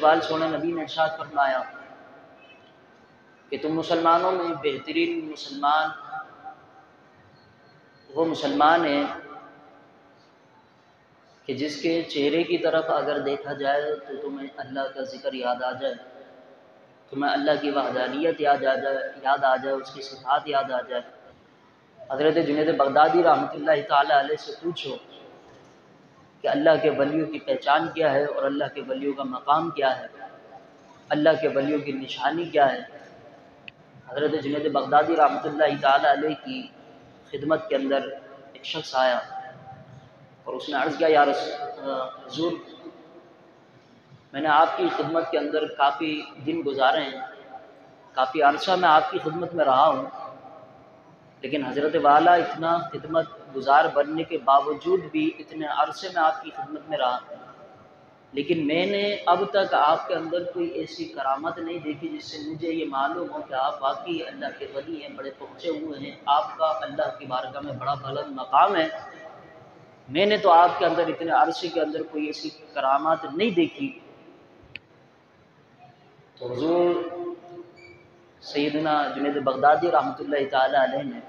وآلہ سونے نبی نے ارشاد فرمایا کہ تم مسلمانوں میں بہترین مسلمان وہ مسلمان ہے کہ جس کے چہرے کی طرف اگر دیکھا جائے تو تمہیں اللہ کا ذکر یاد آ جائے، تمہیں اللہ کی وحدانیت یاد آ جائے، اس کی صفات یاد آ جائے۔ حضرت جنید بغدادی رحمۃ اللہ تعالیٰ علیہ سے پوچھو کہ اللہ کے ولیوں کی پہچان کیا ہے اور اللہ کے ولیوں کا مقام کیا ہے، اللہ کے ولیوں کی نشانی کیا ہے۔ حضرت جنید بغدادی رحمۃ اللہ تعالیٰ علیہ کی خدمت کے اندر ایک شخص آیا اور اس نے عرض کیا، یا حضور میں نے آپ کی خدمت کے اندر کافی دن گزارے ہیں، کافی عرصہ میں آپ کی خدمت میں رہا ہوں، لیکن حضرت والا اتنا خدمت گزار بننے کے باوجود بھی اتنے عرصے میں آپ کی خدمت میں رہا، لیکن میں نے اب تک آپ کے اندر کوئی ایسی کرامت نہیں دیکھی جس سے مجھے یہ معلوم ہو کہ آپ واقعی اللہ کے ولی ہیں، بڑے پہنچے ہوئے ہیں، آپ کا اللہ کی بارگاہ میں بڑا بلند مقام ہے۔ میں نے تو آپ کے اندر اتنے عرصے کے اندر کوئی ایسی کرامات نہیں دیکھی۔ تو حضور سیدنا جنید بغدادی رحمۃ اللہ تعالیٰ علیہ نے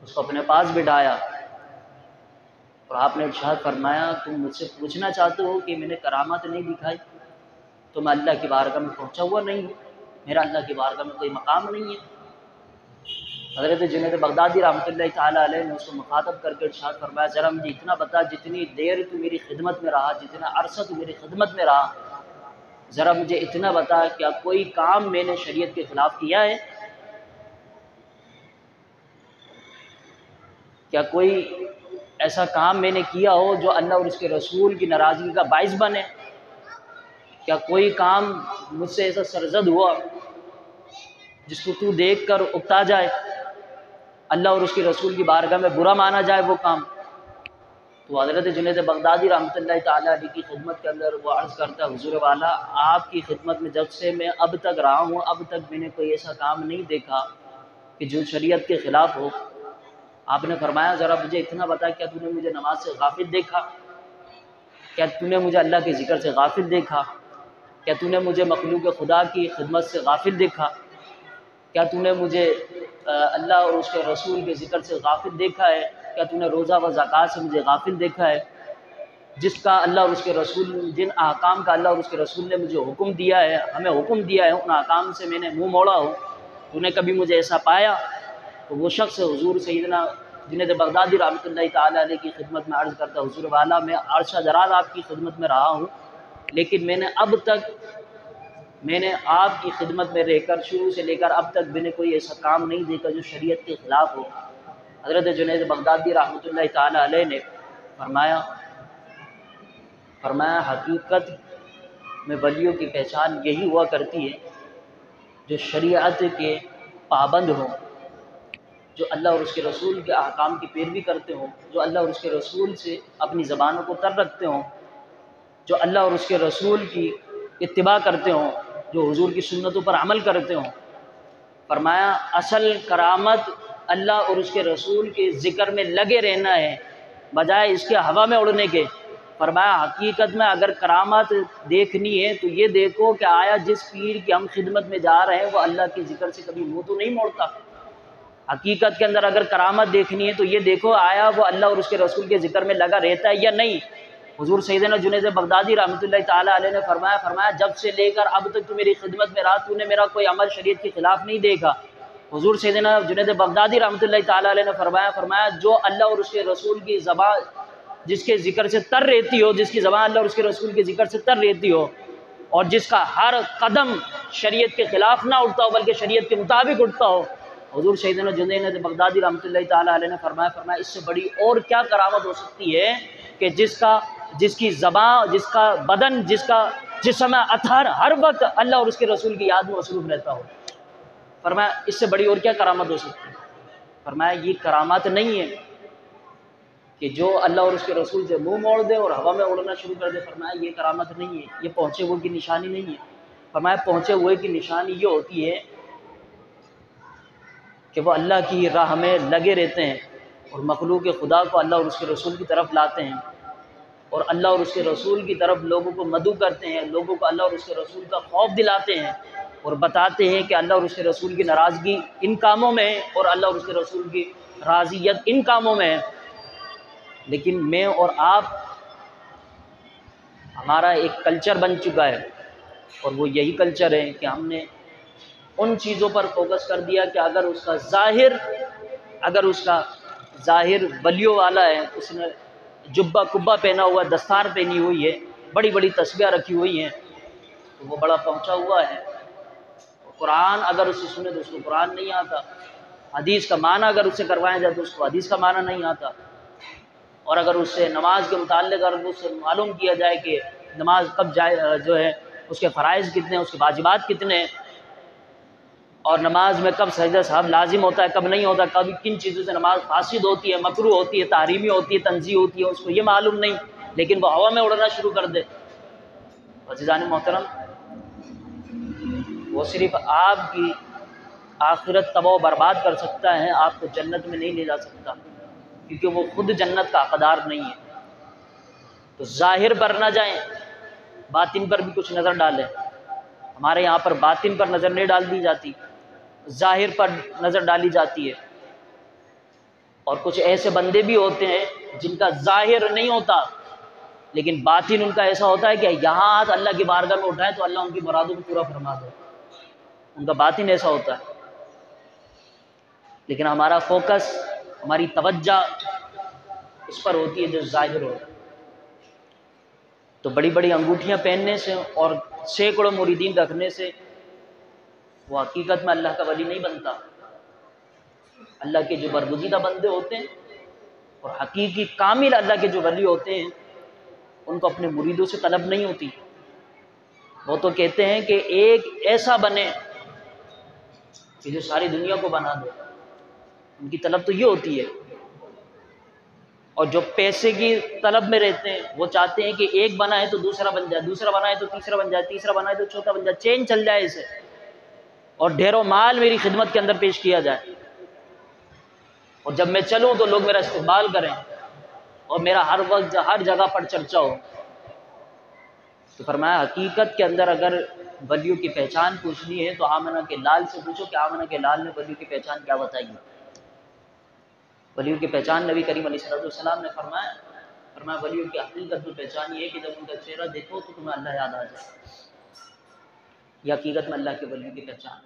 اس کو اپنے پاس بٹھایا اور آپ نے ارشاد فرمایا، تم مجھ سے پوچھنا چاہتے ہو کہ میں نے کرامات نہیں دکھائی؟ تو میں اللہ کی بارگاہ میں پہنچا ہوا نہیں ہوں، میرا اللہ کی بارگاہ میں کوئی مقام نہیں ہے۔ حضرت جنید بغدادی رحمۃ اللہ تعالیٰ علیہ نے اس کو مخاطب کر کے ارشاد فرمایا، ذرا مجھے اتنا بتا، جتنی دیر تو میری خدمت میں رہا، جتنا عرصہ تو میری خدمت میں رہا، ذرا مجھے اتنا بتا، کیا کوئی کام میں نے شریعت کے خلاف کیا ہے؟ کیا کوئی ایسا کام میں نے کیا ہو جو اللہ اور اس کے رسول کی ناراضگی کا باعث بنے؟ کیا کوئی کام مجھ سے ایسا سرزد ہوا جس کو تو دیکھ کر اکتا جائے، اللہ اور اس کے رسول کی بارگاہ میں برا مانا جائے وہ کام؟ تو حضرت جنید بغدادی رحمۃ اللہ تعالیٰ علیہ کی خدمت کے اندر وہ عرض کرتا ہے، حضور والا آپ کی خدمت میں جب سے میں اب تک رہا ہوں، اب تک میں نے کوئی ایسا کام نہیں دیکھا کہ جو شریعت کے خلاف ہو۔ آپ نے فرمایا، ذرا مجھے اتنا بتا، کیا تو نے مجھے نماز سے غافل دیکھا؟ کیا تو نے مجھے اللہ کے ذکر سے غافل دیکھا؟ کیا تو نے مجھے مخلوق خدا کی خدمت سے غافل دیکھا؟ کیا تو نے مجھے اللہ اور اس کے رسول کے ذکر سے غافل دیکھا ہے؟ کیا تو نے روزہ و زکوٰۃ سے مجھے غافل دیکھا ہے؟ جس کا اللہ اور اس کے رسول، جن احکام کا اللہ اور اس کے رسول نے مجھے حکم دیا ہے، ہمیں حکم دیا ہے، ان احکام سے میں نے منہ موڑا ہو، تو نے کبھی مجھے ایسا پایا؟ تو وہ شخص حضور سیدنا جنید بغدادی رحمۃ اللہ تعالیٰ علیہ کی خدمت میں عرض کرتا، حضور والا میں عرصہ دراز آپ کی خدمت میں رہا ہوں، لیکن میں نے اب تک آپ کی خدمت میں رہ کر، شروع سے لے کر اب تک میں نے کوئی ایسا کام نہیں دیکھا جو شریعت کے خلاف ہو۔ حضرت جنید بغدادی رحمۃ اللہ تعالیٰ علیہ نے فرمایا حقیقت میں ولیوں کی پہچان یہی ہوا کرتی ہے جو شریعت کے پابند ہوں، جو اللہ اور اس کے رسول کے احکام کی پیروی کرتے ہوں، جو اللہ اور اس کے رسول سے اپنی زبانوں کو تر رکھتے ہوں، جو اللہ اور اس کے رسول کی اتباع کرتے ہوں، جو حضور کی سنتوں پر عمل کرتے ہوں۔ فرمایا اصل کرامت اللہ اور اس کے رسول کے ذکر میں لگے رہنا ہے بجائے اس کے ہوا میں اڑنے کے۔ فرمایا حقیقت میں اگر کرامت دیکھنی ہے تو یہ دیکھو کہ آیا جس پیر کی ہم خدمت میں جا رہے ہیں وہ اللہ کے ذکر سے کبھی منہ تو نہیں موڑتا؟ حقیقت کے اندر اگر کرامت دیکھنی ہے تو یہ دیکھو آیا وہ اللہ اور اس کے رسول کے ذکر میں لگا رہتا ہے یا نہیں۔ حضور سیدنا جنید بغدادی رحمۃ اللہ تعالیٰ علیہ نے فرمایا جب سے لے کر اب تک تو میری خدمت میں رہا، تو نے میرا کوئی عمل شریعت کے خلاف نہیں دیکھا۔ حضور سیدنا جنید بغدادی رحمۃ اللہ تعالیٰ علیہ نے فرمایا جو اللہ اور اس کے رسول کی زبان جس کے ذکر سے تر رہتی ہو، جس کی زبان اللہ اور اس کے رسول کے ذکر سے تر رہتی ہو، اور جس کا ہر قدم شریعت کے خلاف نہ اٹھتا ہو بلکہ شریعت کے مطابق اٹھتا ہو، حضور سیدنا جنید بغدادی رحمۃ اللہ تعالیٰ علیہ نے فرمایا اس سے بڑی اور کیا کرامت ہو سکتی ہے کہ جس کی زبان، جس کا بدن، جس کا جسم اطہر ہر وقت اللہ اور اس کے رسول کی یاد میں مصروف رہتا ہو۔ فرمایا اس سے بڑی اور کیا کرامت ہو سکتی ہے؟ فرمایا یہ کرامات نہیں ہے کہ جو اللہ اور اس کے رسول سے منہ موڑ دے اور ہوا میں اڑنا شروع کر دے۔ فرمایا یہ کرامت نہیں ہے، یہ پہنچے ہوئے کی نشانی نہیں ہے۔ فرمایا پہنچے ہوئے کی نشانی یہ ہوتی ہے کہ وہ اللہ کی راہ میں لگے رہتے ہیں اور مخلوق خدا کو اللہ اور اس کے رسول کی طرف لاتے ہیں۔ اور اللہ اور اس کے رسول کی طرف لوگوں کو مدعو کرتے ہیں، لوگوں کو اللہ اور اس کے رسول کا خوف دلاتے ہیں اور بتاتے ہیں کہ اللہ اور اس کے رسول کی ناراضگی ان کاموں میں ہے اور اللہ اور اس کے رسول کی راضیت ان کاموں میں ہے۔ لیکن میں اور آپ، ہمارا ایک کلچر بن چکا ہے، اور وہ یہی کلچر ہے کہ ہم نے ان چیزوں پر فوکس کر دیا کہ اگر اس کا ظاہر ولیوں والا ہے، اس نے جبہ کبا پہنا ہوا، دستار پہنی ہوئی ہے، بڑی بڑی تسبیح رکھی ہوئی ہیں، تو وہ بڑا پہنچا ہوا ہے۔ قرآن اگر اسے سنے تو اس کو قرآن نہیں آتا، حدیث کا معنی اگر اس سے کروائیں جائے تو اس کو حدیث کا معنی نہیں آتا، اور اگر اس سے نماز کے متعلق اگر اس سے معلوم کیا جائے کہ نماز کب جو ہے اس کے فرائض کتنے ہیں، اس کے واجبات کتنے ہیں، اور نماز میں کب سجدہ صاحب لازم ہوتا ہے، کب نہیں ہوتا، کب کن چیزوں سے نماز فاسد ہوتی ہے، مکروہ ہوتی ہے، تحریمی ہوتی ہے، تنزیہ ہوتی ہے، اس کو یہ معلوم نہیں، لیکن وہ ہوا میں اڑنا شروع کر دے۔ عزیزان محترم، وہ صرف آپ کی آخرت تباہ و برباد کر سکتا ہے، آپ کو جنت میں نہیں لے جا سکتا، کیونکہ وہ خود جنت کا حقدار نہیں ہے۔ تو ظاہر پر نہ جائیں، باطن پر بھی کچھ نظر ڈالیں۔ ہمارے یہاں پر باطن پر نظر نہیں ڈال دی جاتی، ظاہر پر نظر ڈالی جاتی ہے، اور کچھ ایسے بندے بھی ہوتے ہیں جن کا ظاہر نہیں ہوتا لیکن باطن ان کا ایسا ہوتا ہے کہ یہاں ہاتھ اللہ کی بارگاہ میں اٹھائے تو اللہ ان کی مرادوں کو پورا فرما دے، ان کا باطن ایسا ہوتا ہے۔ لیکن ہمارا فوکس، ہماری توجہ اس پر ہوتی ہے جو ظاہر ہو۔ تو بڑی بڑی انگوٹھیاں پہننے سے اور سینکڑوں مریدین رکھنے سے وہ حقیقت میں اللہ کا ولی نہیں بنتا۔ اللہ کے جو برگزیدہ بندے ہوتے ہیں اور حقیقی کامل اللہ کے جو ولی ہوتے ہیں، ان کو اپنے مریدوں سے طلب نہیں ہوتی۔ وہ تو کہتے ہیں کہ ایک ایسا بنے کہ جو ساری دنیا کو بنا دے، ان کی طلب تو یہ ہوتی ہے۔ اور جو پیسے کی طلب میں رہتے ہیں وہ چاہتے ہیں کہ ایک بنا ہے تو دوسرا بن جائے، دوسرا بنا ہے تو تیسرا بن جائے، تیسرا بنا ہے تو چوتھا بن جائے، چین چل جائے اسے، اور ڈھیروں مال میری خدمت کے اندر پیش کیا جائے، اور جب میں چلوں تو لوگ میرا استقبال کریں اور میرا ہر وقت ہر جگہ پر چرچا ہو۔ تو فرمایا حقیقت کے اندر اگر ولیوں کی پہچان پوچھنی ہے تو آمنہ کے لال سے پوچھو کہ آمنہ کے لال نے ولیوں کی پہچان کیا بتائی ہے۔ ولیوں کی پہچان نبی کریم علیہ السلام نے فرمایا ولیوں کی حقیقت میں پہچان یہ ہے کہ جب ان کا چہرہ دیکھو تو تمہیں اللہ یاد آ جائے۔ یہ حقیقت میں اللہ کے ولیوں کی پہچان۔